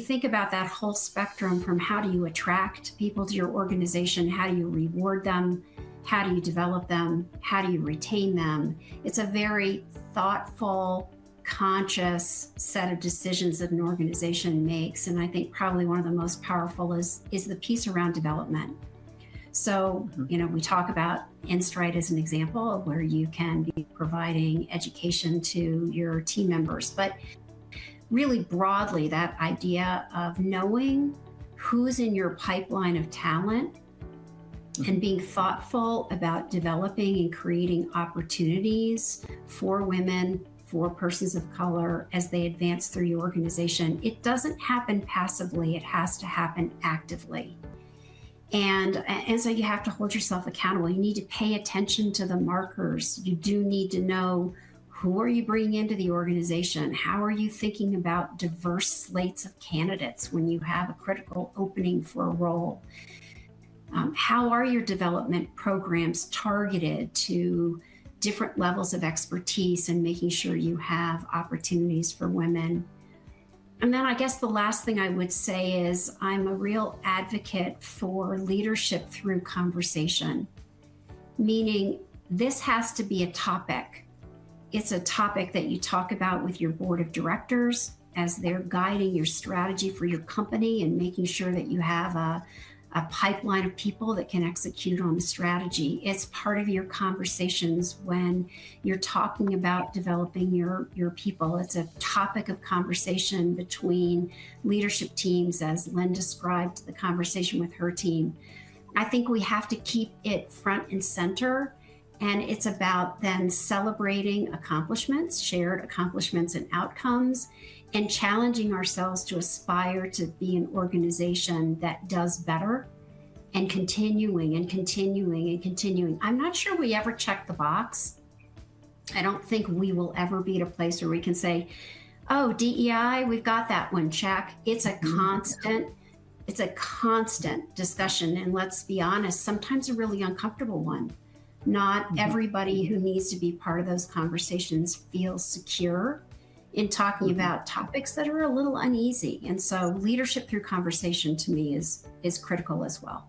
think about that whole spectrum from how do you attract people to your organization, how do you reward them, how do you develop them, how do you retain them, it's a very thoughtful, conscious set of decisions that an organization makes. And I think probably one of the most powerful is the piece around development. So, we talk about InStride as an example of where you can be providing education to your team members, but really broadly, that idea of knowing who's in your pipeline of talent and being thoughtful about developing and creating opportunities for women, for persons of color as they advance through your organization. It doesn't happen passively, it has to happen actively. And so you have to hold yourself accountable. You need to pay attention to the markers. You do need to know, who are you bringing into the organization? How are you thinking about diverse slates of candidates when you have a critical opening for a role? How are your development programs targeted to different levels of expertise and making sure you have opportunities for women? And then I guess the last thing I would say is I'm a real advocate for leadership through conversation, meaning this has to be a topic. It's a topic that you talk about with your board of directors as they're guiding your strategy for your company and making sure that you have a pipeline of people that can execute on the strategy. It's part of your conversations when you're talking about developing your people. It's a topic of conversation between leadership teams, as Lynne described the conversation with her team. I think we have to keep it front and center, and it's about then celebrating accomplishments, shared accomplishments and outcomes, and challenging ourselves to aspire to be an organization that does better, and continuing and continuing and continuing. I'm not sure we ever check the box. I don't think we will ever be at a place where we can say, oh, DEI, we've got that one, check. It's a constant discussion. And let's be honest, sometimes a really uncomfortable one. Not everybody who needs to be part of those conversations feels secure in talking about topics that are a little uneasy. And so leadership through conversation to me is critical as well.